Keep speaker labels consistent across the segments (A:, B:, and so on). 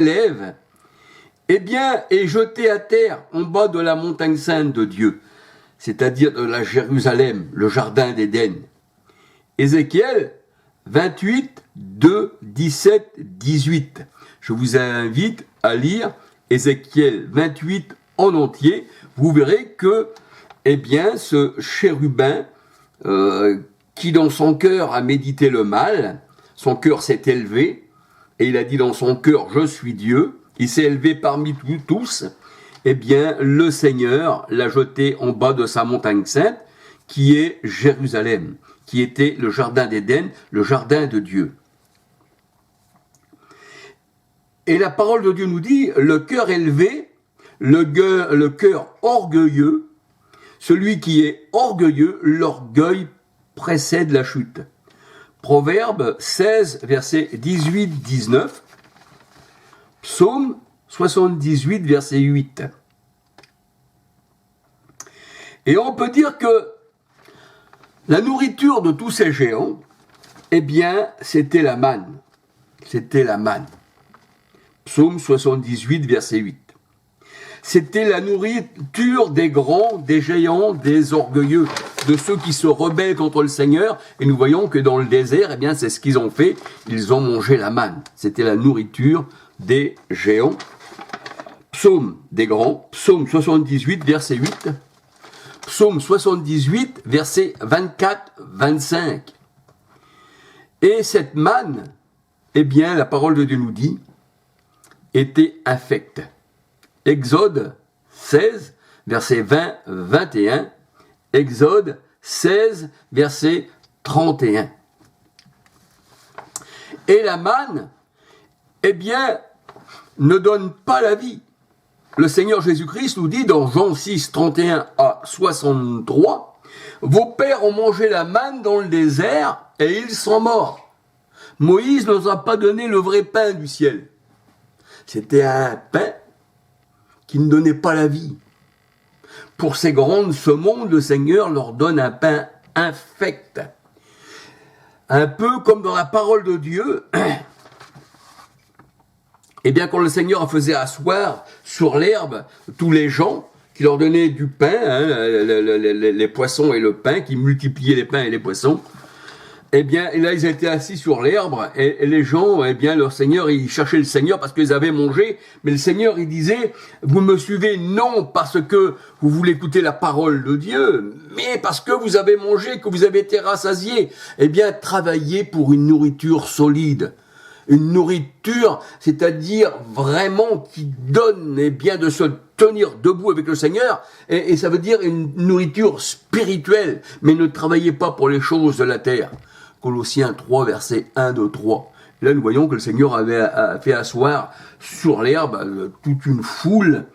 A: lève, eh bien, est jeté à terre en bas de la montagne sainte de Dieu, c'est-à-dire de la Jérusalem, le jardin d'Éden. Ézéchiel 28, 2, 17, 18. Je vous invite à lire Ézéchiel 28 en entier. Vous verrez que, eh bien, ce chérubin qui dans son cœur a médité le mal, son cœur s'est élevé, et il a dit dans son cœur, je suis Dieu, il s'est élevé parmi tous, eh bien, le Seigneur l'a jeté en bas de sa montagne sainte, qui est Jérusalem, qui était le jardin d'Éden, le jardin de Dieu. Et la parole de Dieu nous dit, le cœur élevé, le cœur orgueilleux, celui qui est orgueilleux, l'orgueil précède la chute. Proverbe 16, versets 18-19. Psaume 78, verset 8. Et on peut dire que la nourriture de tous ces géants, eh bien, c'était la manne. C'était la manne. Psaume 78, verset 8. C'était la nourriture des grands, des géants, des orgueilleux, de ceux qui se rebellent contre le Seigneur. Et nous voyons que dans le désert, eh bien, c'est ce qu'ils ont fait. Ils ont mangé la manne. C'était la nourriture des géants. Psaume des grands, psaume 78, verset 8. Psaume 78, verset 24-25. Et cette manne, eh bien, la parole de Dieu nous dit, était infecte. Exode 16, verset 20-21. Exode 16, verset 31. Et la manne, eh bien, ne donne pas la vie. Le Seigneur Jésus-Christ nous dit dans Jean 6, 31 à 63, « Vos pères ont mangé la manne dans le désert et ils sont morts. Moïse ne nous a pas donné le vrai pain du ciel. » C'était un pain qui ne donnait pas la vie. Pour ces grands de ce monde, le Seigneur leur donne un pain infect. Un peu comme dans la parole de Dieu, eh bien, quand le Seigneur faisait asseoir sur l'herbe tous les gens, qui leur donnait du pain, hein, les poissons et le pain, qui multipliait les pains et les poissons, eh bien, et là, ils étaient assis sur l'herbe, et les gens, eh bien, leur Seigneur, ils cherchaient le Seigneur parce qu'ils avaient mangé, mais le Seigneur, il disait, vous me suivez non parce que vous voulez écouter la parole de Dieu, mais parce que vous avez mangé, que vous avez été rassasiés. Eh bien, travaillez pour une nourriture solide. Une nourriture, c'est-à-dire vraiment qui donne, eh bien, de se tenir debout avec le Seigneur, et ça veut dire une nourriture spirituelle, mais ne travaillez pas pour les choses de la terre. Colossiens 3, versets 1, 2, 3. Là, nous voyons que le Seigneur avait fait asseoir sur l'herbe toute une foule,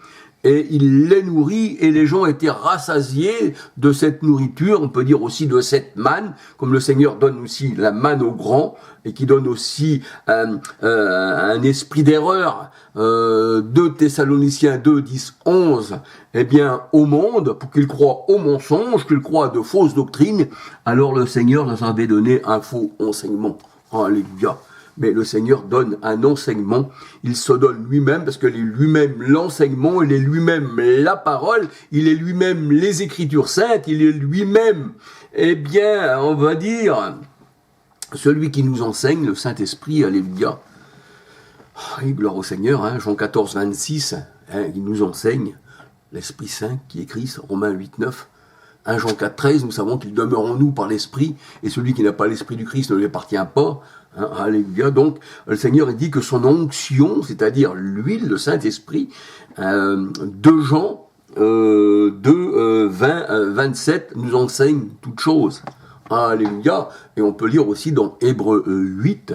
A: et il les nourrit, et les gens étaient rassasiés de cette nourriture, on peut dire aussi de cette manne, comme le Seigneur donne aussi la manne aux grands, et qui donne aussi un esprit d'erreur, 2 Thessaloniciens 2, 10, 11, eh bien, au monde, pour qu'ils croient aux mensonges, qu'ils croient à de fausses doctrines, alors le Seigneur nous avait donné un faux enseignement. Alléluia. Mais le Seigneur donne un enseignement, il se donne lui-même, parce qu'il est lui-même l'enseignement, il est lui-même la parole, il est lui-même les Écritures saintes, il est lui-même, eh bien, on va dire, celui qui nous enseigne, le Saint-Esprit, alléluia. Et gloire au Seigneur, hein, Jean 14, 26, hein, il nous enseigne, l'Esprit Saint qui est Christ, Romains 8, 9, 1 Jean 4, 13, nous savons qu'il demeure en nous par l'Esprit, et celui qui n'a pas l'Esprit du Christ ne lui appartient pas. Hein, alléluia. Donc, le Seigneur dit que son onction, c'est-à-dire l'huile, le Saint-Esprit, 2 Jean 2, 27, nous enseigne toutes choses. Alléluia. Et on peut lire aussi dans Hébreux 8,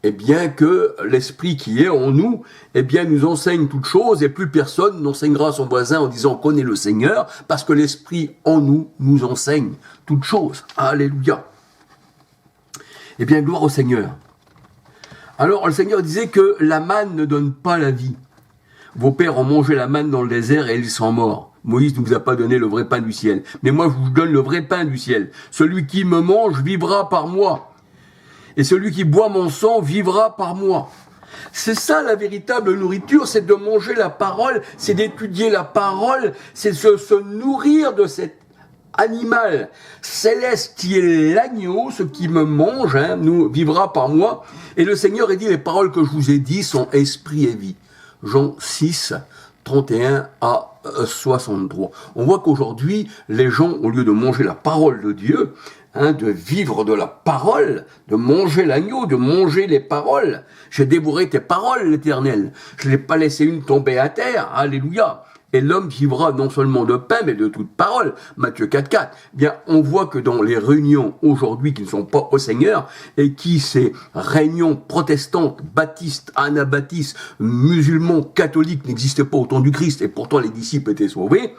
A: eh bien que l'Esprit qui est en nous, eh bien nous enseigne toutes choses, et plus personne n'enseignera à son voisin en disant « connais le Seigneur », parce que l'Esprit en nous nous enseigne toutes choses. Alléluia. Eh bien, gloire au Seigneur. Alors, le Seigneur disait que la manne ne donne pas la vie. Vos pères ont mangé la manne dans le désert et ils sont morts. Moïse ne vous a pas donné le vrai pain du ciel. Mais moi, je vous donne le vrai pain du ciel. Celui qui me mange vivra par moi. Et celui qui boit mon sang vivra par moi. C'est ça la véritable nourriture, c'est de manger la parole, c'est d'étudier la parole, c'est de se nourrir de cet animal céleste qui est l'agneau, ce qui me mange, nous vivra par moi. Et le Seigneur a dit, les paroles que je vous ai dites sont esprit et vie. Jean 6, 31 à 63. On voit qu'aujourd'hui, les gens, au lieu de manger la parole de Dieu, de vivre de la parole, de manger l'agneau, de manger les paroles. J'ai dévoré tes paroles, l'Éternel. Je n'ai pas laissé une tomber à terre. Alléluia. Et l'homme vivra non seulement de pain, mais de toute parole. Matthieu 4,4. Bien, on voit que dans les réunions aujourd'hui qui ne sont pas au Seigneur, et qui, ces réunions protestantes, baptistes, anabaptistes, musulmans, catholiques, n'existaient pas au temps du Christ, et pourtant les disciples étaient sauvés,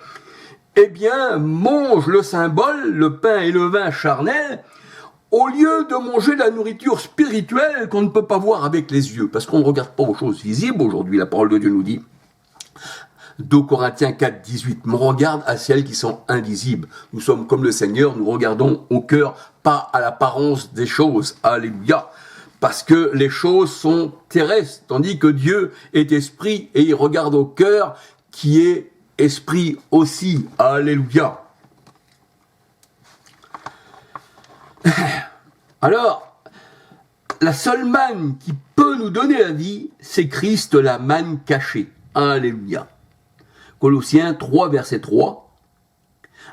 A: eh bien, mange le symbole, le pain et le vin charnel, au lieu de manger la nourriture spirituelle qu'on ne peut pas voir avec les yeux, parce qu'on ne regarde pas aux choses visibles aujourd'hui, la parole de Dieu nous dit. 2 Corinthiens 4, 18, on regarde à celles qui sont invisibles. Nous sommes comme le Seigneur, nous regardons au cœur, pas à l'apparence des choses. Alléluia. Parce que les choses sont terrestres, tandis que Dieu est esprit et il regarde au cœur qui est esprit aussi. Alléluia. Alors, la seule manne qui peut nous donner la vie, c'est Christ, la manne cachée. Alléluia. Colossiens 3, verset 3.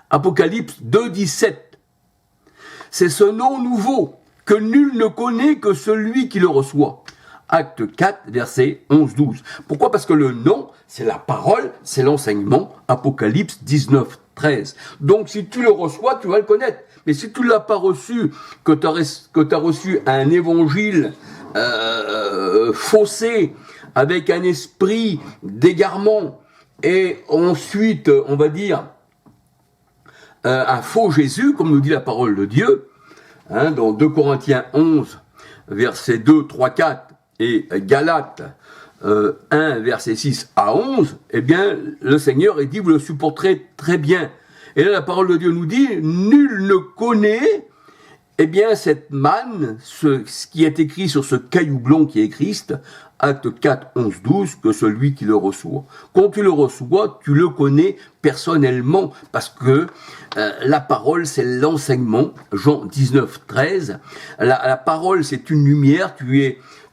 A: Apocalypse 2, 17. C'est ce nom nouveau que nul ne connaît que celui qui le reçoit. Acte 4, verset 11, 12. Pourquoi? Parce que le nom, c'est la parole, c'est l'enseignement. Apocalypse 19, 13. Donc, si tu le reçois, tu vas le connaître. Mais si tu ne l'as pas reçu, que tu as reçu un évangile faussé, avec un esprit d'égarement, et ensuite, on va dire, un faux Jésus, comme nous dit la parole de Dieu, dans 2 Corinthiens 11, versets 2, 3, 4, et Galates 1, versets 6 à 11, eh bien, le Seigneur est dit, vous le supporterez très bien. Et là, la parole de Dieu nous dit, nul ne connaît, eh bien, cette manne, ce qui est écrit sur ce caillou blanc qui est Christ, Acte 4, 11, 12, que celui qui le reçoit. Quand tu le reçois, tu le connais personnellement, parce que la parole, c'est l'enseignement. Jean 19, 13. La parole, c'est une lumière.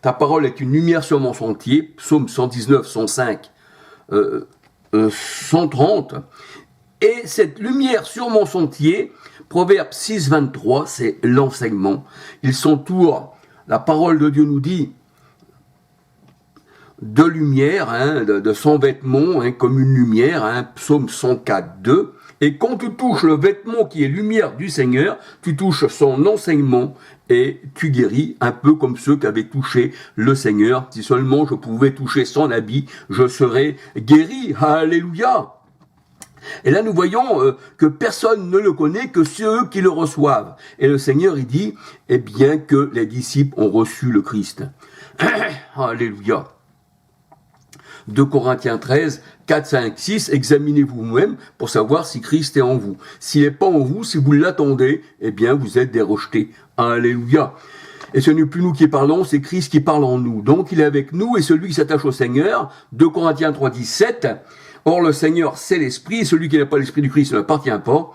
A: Ta parole est une lumière sur mon sentier. Psaume 119, 105, 130. Et cette lumière sur mon sentier, Proverbe 6, 23, c'est l'enseignement. Il s'entoure, la parole de Dieu nous dit, de lumière, de son vêtement, comme une lumière, Psaume 104, 2. Et quand tu touches le vêtement qui est lumière du Seigneur, tu touches son enseignement et tu guéris, un peu comme ceux qui avaient touché le Seigneur. Si seulement je pouvais toucher son habit, je serais guéri. Alléluia. Et là, nous voyons que personne ne le connaît que ceux qui le reçoivent. Et le Seigneur, il dit, eh bien que les disciples ont reçu le Christ. Alléluia. 2 Corinthiens 13, 4, 5, 6, examinez-vous vous-même pour savoir si Christ est en vous. S'il n'est pas en vous, si vous l'attendez, eh bien vous êtes des rejetés. Alléluia. Et ce n'est plus nous qui parlons, c'est Christ qui parle en nous. Donc il est avec nous et celui qui s'attache au Seigneur, 2 Corinthiens 3, 17, or le Seigneur c'est l'Esprit, et celui qui n'a pas l'Esprit du Christ ne l'appartient pas.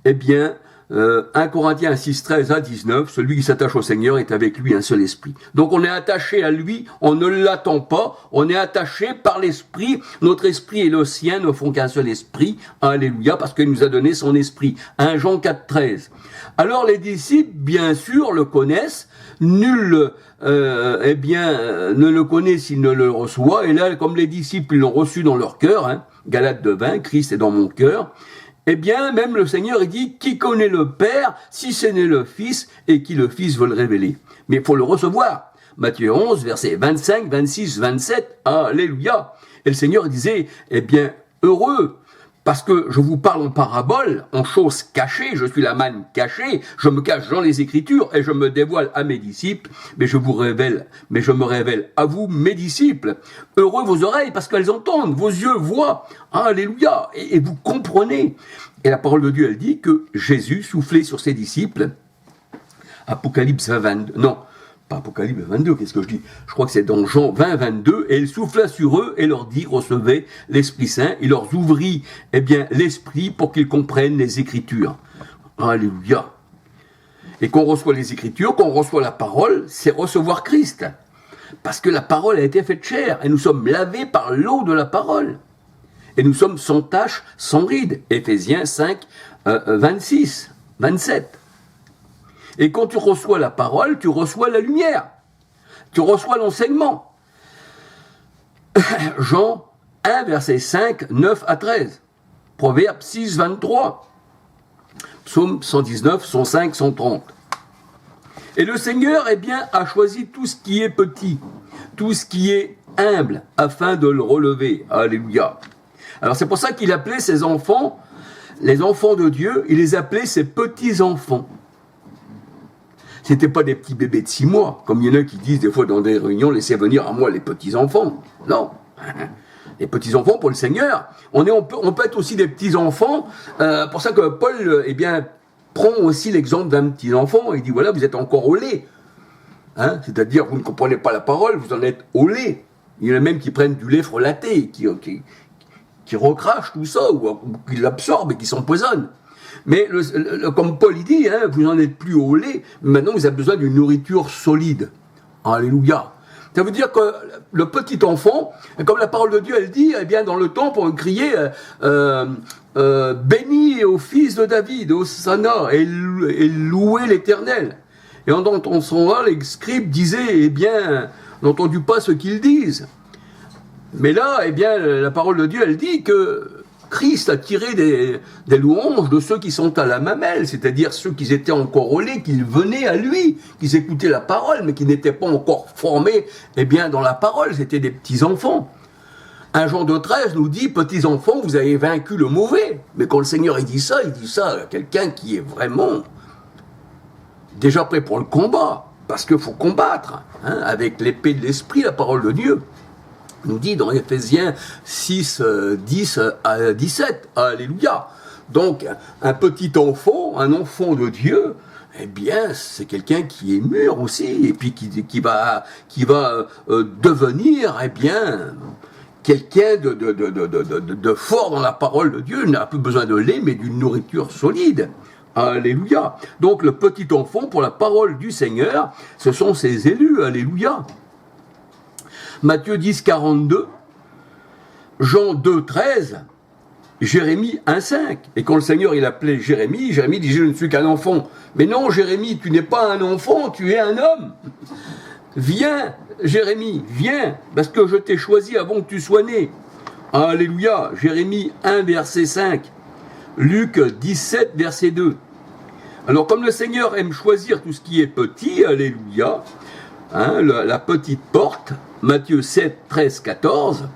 A: Eh bien, 1 Corinthiens 6, 13 à 19, celui qui s'attache au Seigneur est avec lui un seul esprit. Donc on est attaché à lui, on ne l'attend pas, on est attaché par l'esprit, notre esprit et le sien ne font qu'un seul esprit, alléluia, parce qu'il nous a donné son esprit. 1 Jean 4, 13. Alors les disciples, bien sûr, le connaissent, nul ne le connaît s'il ne le reçoit, et là, comme les disciples l'ont reçu dans leur cœur, Galates 2, 20, Christ est dans mon cœur, eh bien, même le Seigneur, il dit, qui connaît le Père, si ce n'est le Fils, et qui le Fils veut le révéler. Mais il faut le recevoir. Matthieu 11, versets 25, 26, 27, alléluia. Et le Seigneur disait, eh bien, heureux, parce que je vous parle en parabole, en choses cachées, je suis la manne cachée, je me cache dans les Écritures, et je me dévoile à mes disciples, mais je me révèle à vous, mes disciples. Heureux vos oreilles, parce qu'elles entendent, vos yeux voient, alléluia, et vous comprenez. Et la parole de Dieu, elle dit que Jésus soufflait sur ses disciples, Apocalypse 22, non, pas Apocalypse 22, qu'est-ce que je dis? Je crois que c'est dans Jean 20, 22, et il souffla sur eux et leur dit, recevez l'Esprit Saint, il leur ouvrit, l'Esprit pour qu'ils comprennent les Écritures. Alléluia. Et qu'on reçoit les Écritures, qu'on reçoit la parole, c'est recevoir Christ. Parce que la parole a été faite chair, et nous sommes lavés par l'eau de la parole. Et nous sommes sans tache, sans ride. Éphésiens 5, 26, 27. Et quand tu reçois la parole, tu reçois la lumière. Tu reçois l'enseignement. Jean 1, verset 5, 9 à 13. Proverbe 6, 23. Psaume 119, 105, 130. Et le Seigneur, a choisi tout ce qui est petit, tout ce qui est humble, afin de le relever. Alléluia. Alors c'est pour ça qu'il appelait ses enfants, les enfants de Dieu, il les appelait ses petits-enfants. Ce n'étaient pas des petits bébés de 6 mois, comme il y en a qui disent des fois dans des réunions, laissez venir à moi les petits-enfants. Non. Les petits-enfants pour le Seigneur. On peut être aussi des petits-enfants. Pour ça que Paul, prend aussi l'exemple d'un petit-enfant. Il dit, voilà, vous êtes encore au lait. Hein, c'est-à-dire, vous ne comprenez pas la parole, vous en êtes au lait. Il y en a même qui prennent du lait frelaté, qui recrachent tout ça, ou qui l'absorbent et qui s'empoisonnent. Mais comme Paul il dit, vous n'en êtes plus au lait, maintenant vous avez besoin d'une nourriture solide. Alléluia. Ça veut dire que le petit enfant, comme la parole de Dieu elle dit, dans le temple on criait béni au fils de David, Hosanna, et louez l'Éternel. Et en entendant là, les scribes disaient, n'entendez pas ce qu'ils disent. Mais là, la parole de Dieu elle dit que Christ a tiré des louanges de ceux qui sont à la mamelle, c'est-à-dire ceux qui étaient encore au lait, qui venaient à lui, qui écoutaient la parole, mais qui n'étaient pas encore formés dans la parole, c'était des petits-enfants. 1 Jean 2,13 nous dit, petits-enfants, vous avez vaincu le mauvais. Mais quand le Seigneur il dit ça à quelqu'un qui est vraiment déjà prêt pour le combat, parce qu'il faut combattre, avec l'épée de l'esprit, la parole de Dieu. Nous dit dans Éphésiens 6, 10 à 17. Alléluia. Donc, un petit enfant, un enfant de Dieu, c'est quelqu'un qui est mûr aussi, et puis qui va devenir, quelqu'un de fort dans la parole de Dieu. Il n'a plus besoin de lait, mais d'une nourriture solide. Alléluia. Donc, le petit enfant, pour la parole du Seigneur, ce sont ses élus. Alléluia. Matthieu 10, 42, Jean 2, 13, Jérémie 1, 5. Et quand le Seigneur il appelait Jérémie dit, je ne suis qu'un enfant. Mais non, Jérémie, tu n'es pas un enfant, tu es un homme. Viens, Jérémie, viens, parce que je t'ai choisi avant que tu sois né. Alléluia. Jérémie 1, verset 5. Luc 17, verset 2. Alors, comme le Seigneur aime choisir tout ce qui est petit, alléluia, la petite porte, Matthieu 7, 13, 14,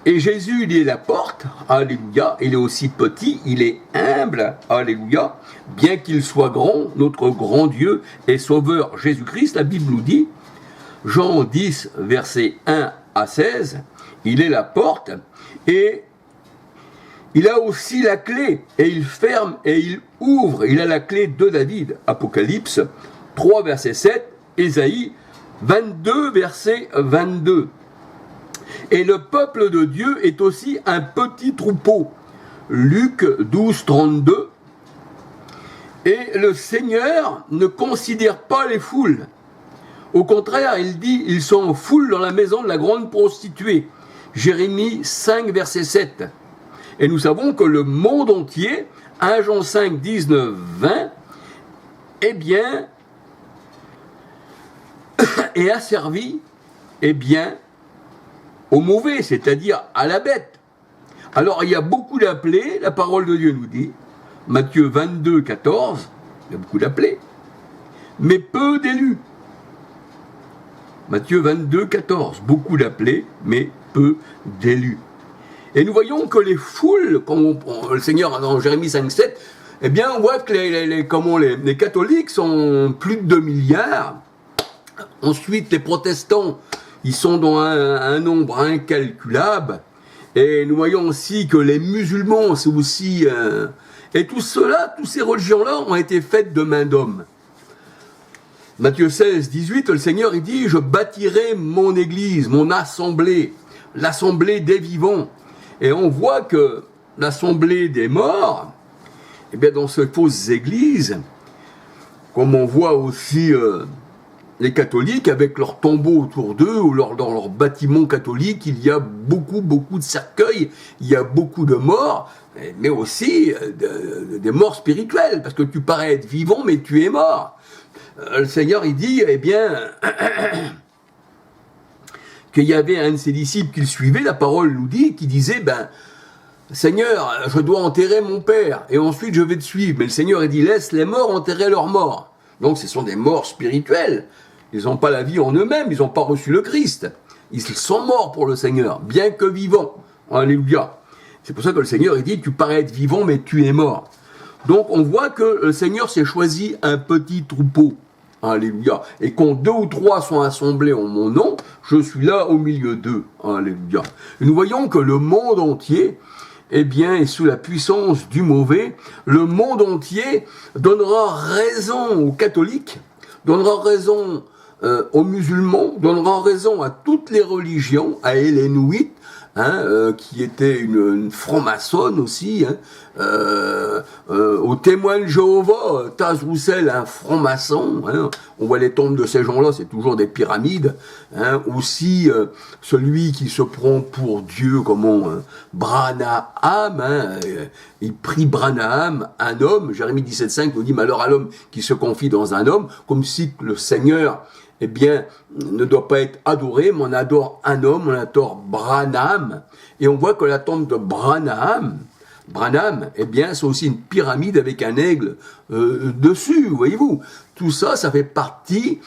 A: et Jésus, il est la porte, alléluia, il est aussi petit, il est humble, alléluia, bien qu'il soit grand, notre grand Dieu et Sauveur Jésus-Christ, la Bible nous dit, Jean 10, verset 1 à 16, il est la porte, et il a aussi la clé, et il ferme et il ouvre, il a la clé de David, Apocalypse 3, verset 7, Ésaïe 22, verset 22. Et le peuple de Dieu est aussi un petit troupeau. Luc 12, 32. Et le Seigneur ne considère pas les foules. Au contraire, il dit, ils sont en foule dans la maison de la grande prostituée. Jérémie 5, verset 7. Et nous savons que le monde entier, 1 Jean 5, 19, 20, est asservi, au mauvais, c'est-à-dire à la bête. Alors, il y a beaucoup d'appelés, la parole de Dieu nous dit, Matthieu 22, 14, il y a beaucoup d'appelés, mais peu d'élus. Matthieu 22, 14, beaucoup d'appelés, mais peu d'élus. Et nous voyons que les foules, comme le Seigneur dans Jérémie 5, 7, on voit que les catholiques sont plus de 2 milliards. Ensuite, les protestants, ils sont dans un nombre incalculable. Et nous voyons aussi que les musulmans, c'est aussi... et tout cela, toutes ces religions-là ont été faites de main d'homme. Matthieu 16, 18, le Seigneur, il dit, je bâtirai mon église, mon assemblée, l'assemblée des vivants. Et on voit que l'assemblée des morts, eh bien, dans ces fausses églises, comme on voit aussi les catholiques avec leurs tombeaux autour d'eux ou dans leurs bâtiments catholiques, il y a beaucoup de cercueils, il y a beaucoup de morts, mais aussi des morts spirituelles, parce que tu parais être vivant, mais tu es mort. Le Seigneur, il dit, eh bien, qu'il y avait un de ses disciples qui le suivait, la parole nous dit, qui disait, ben, Seigneur, je dois enterrer mon père, et ensuite je vais te suivre. Mais le Seigneur, il dit, laisse les morts enterrer leurs morts. Donc ce sont des morts spirituelles. Ils n'ont pas la vie en eux-mêmes, ils n'ont pas reçu le Christ. Ils sont morts pour le Seigneur, bien que vivants. Alléluia. C'est pour ça que le Seigneur, il dit, tu parais être vivant, mais tu es mort. Donc on voit que le Seigneur s'est choisi un petit troupeau. Alléluia. Et quand 2 ou 3 sont assemblés en mon nom, je suis là au milieu d'eux. Alléluia. Et nous voyons que le monde entier, eh bien, est sous la puissance du mauvais. Le monde entier donnera raison aux catholiques, donnera raison aux musulmans, donnera raison à toutes les religions, à Hélénouite, qui était une franc-maçonne aussi, aux témoins de Jéhovah, Taz Roussel, un franc-maçon, on voit les tombes de ces gens-là, c'est toujours des pyramides, aussi celui qui se prend pour Dieu, Branham, il prie Branham, un homme, Jérémie 17,5 nous dit, malheur à l'homme qui se confie dans un homme, comme si le Seigneur, eh bien, ne doit pas être adoré, mais on adore un homme, on adore Branham, et on voit que la tombe de Branham, eh bien, c'est aussi une pyramide avec un aigle dessus, voyez-vous. Tout ça, ça fait partie,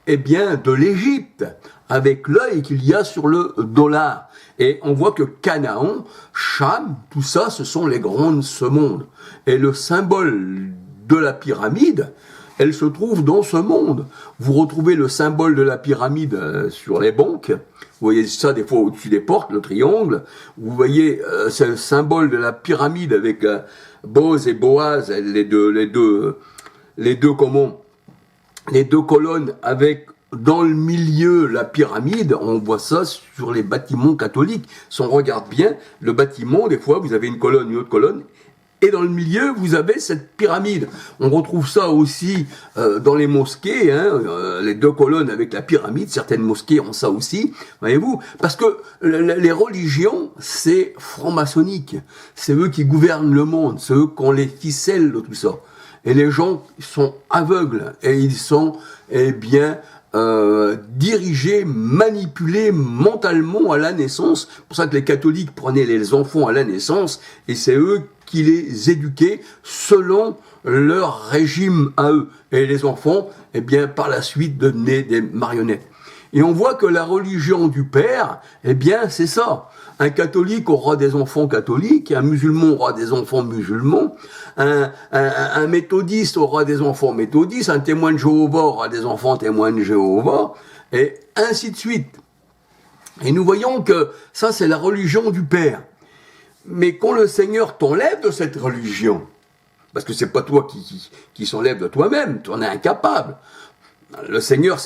A: eh bien, de l'Égypte, avec l'œil qu'il y a sur le dollar. Et on voit que Canaan, Cham, tout ça, ce sont les grands de ce monde. Et le symbole de la pyramide, elle se trouve dans ce monde. Vous retrouvez le symbole de la pyramide sur les banques. Vous voyez ça des fois au-dessus des portes, le triangle. Vous voyez c'est le symbole de la pyramide avec Boz et Boaz, les deux colonnes avec dans le milieu la pyramide. On voit ça sur les bâtiments catholiques. Si on regarde bien, le bâtiment, des fois, vous avez une colonne, une autre colonne. Et dans le milieu, vous avez cette pyramide. On retrouve ça aussi dans les mosquées, les 2 colonnes avec la pyramide. Certaines mosquées ont ça aussi, voyez-vous. Parce que les religions, c'est franc-maçonnique. C'est eux qui gouvernent le monde. C'est eux qui ont les ficelles de tout ça. Et les gens sont aveugles. Et ils sont, eh bien, dirigés, manipulés mentalement à la naissance. C'est pour ça que les catholiques prenaient les enfants à la naissance. Et c'est eux qui les éduquaient selon leur régime à eux. Et les enfants, eh bien, par la suite, devenaient des marionnettes. Et on voit que la religion du Père, eh bien, c'est ça. Un catholique aura des enfants catholiques, un musulman aura des enfants musulmans, un méthodiste aura des enfants méthodistes, un témoin de Jéhovah aura des enfants témoins de Jéhovah, et ainsi de suite. Et nous voyons que ça, c'est la religion du Père. Mais quand le Seigneur t'enlève de cette religion, parce que c'est pas toi qui s'enlève de toi-même, tu en es incapable. Le Seigneur,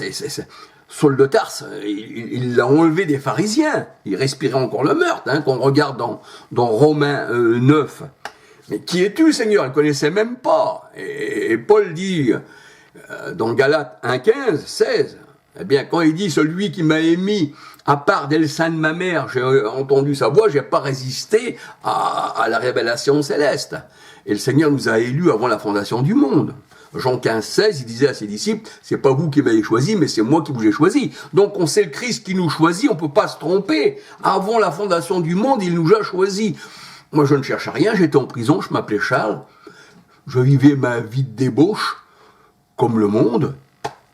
A: Saul de Tarse, il l'a enlevé des pharisiens. Il respirait encore le meurtre, qu'on regarde dans Romains 9. Mais qui es-tu, Seigneur? Il ne connaissait même pas. Et Paul dit, dans Galates 1,15, 16, eh bien, quand il dit, celui qui m'a émis, à part dès le sein de ma mère, j'ai entendu sa voix, j'ai pas résisté à la révélation céleste. Et le Seigneur nous a élus avant la fondation du monde. Jean 15, 16, il disait à ses disciples, c'est pas vous qui m'avez choisi, mais c'est moi qui vous ai choisi. Donc on sait le Christ qui nous choisit, on peut pas se tromper. Avant la fondation du monde, il nous a choisis. Moi je ne cherche à rien, j'étais en prison, je m'appelais Charles. Je vivais ma vie de débauche, comme le monde.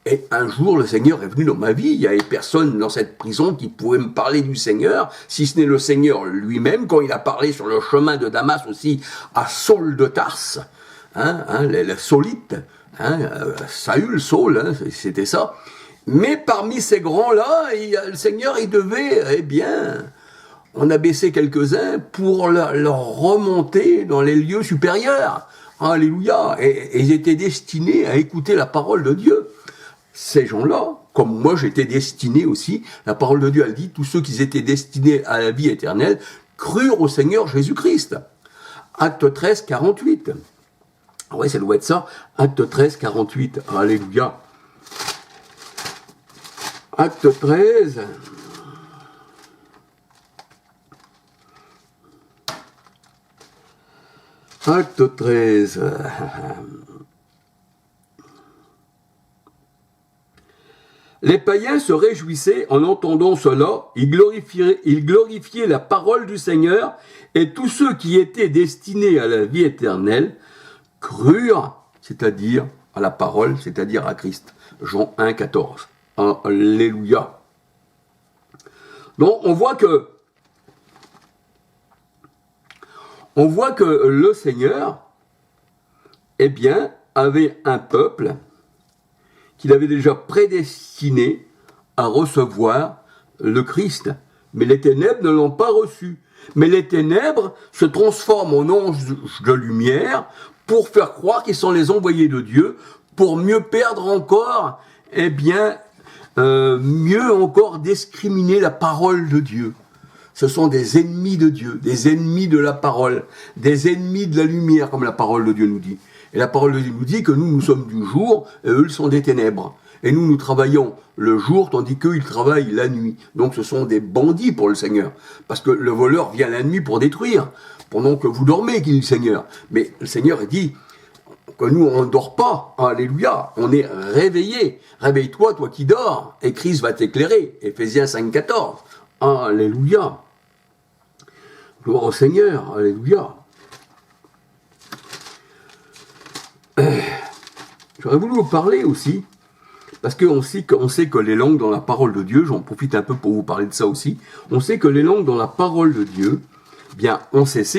A: Et un jour, le Seigneur est venu dans ma vie. Il n'y avait personne dans cette prison qui pouvait me parler du Seigneur, si ce n'est le Seigneur lui-même, quand il a parlé sur le chemin de Damas aussi à Saul de Tarse, les Saulites, Saül, Saul, c'était ça. Mais parmi ces grands-là, le Seigneur, il devait, eh bien, on a baissé quelques-uns pour leur remonter dans les lieux supérieurs. Alléluia. Et ils étaient destinés à écouter la parole de Dieu. ces gens-là, comme moi j'étais destiné aussi, la parole de Dieu elle dit, tous ceux qui étaient destinés à la vie éternelle crurent au Seigneur Jésus-Christ. Acte 13, 48. Ah ouais, ça doit être ça. Acte 13, 48. Alléluia. Acte 13. Acte 13. Les païens se réjouissaient en entendant cela, ils glorifiaient la parole du Seigneur, et tous ceux qui étaient destinés à la vie éternelle crurent, c'est-à-dire à la parole, c'est-à-dire à Christ. Jean 1, 14. Alléluia. Donc on voit que le Seigneur, eh bien, avait un peuple qu'il avait déjà prédestiné à recevoir le Christ. Mais les ténèbres ne l'ont pas reçu. Mais les ténèbres se transforment en anges de lumière pour faire croire qu'ils sont les envoyés de Dieu, pour mieux perdre encore, eh bien, mieux encore discriminer la parole de Dieu. Ce sont des ennemis de Dieu, des ennemis de la parole, des ennemis de la lumière, comme la parole de Dieu nous dit. Et la parole de Dieu nous dit que nous sommes du jour, et eux, ils sont des ténèbres. Et nous travaillons le jour, tandis qu'eux, ils travaillent la nuit. Donc ce sont des bandits pour le Seigneur. Parce que le voleur vient la nuit pour détruire, pendant que vous dormez, dit le Seigneur. Mais le Seigneur dit que nous, on ne dort pas. Alléluia. On est réveillés. Réveille-toi, toi qui dors, et Christ va t'éclairer. Éphésiens 5, 14. Alléluia. Gloire au Seigneur. Alléluia. J'aurais voulu vous parler aussi, parce qu'on sait que les langues dans la parole de Dieu, j'en profite un peu pour vous parler de ça aussi, on sait que les langues dans la parole de Dieu, bien, ont cessé.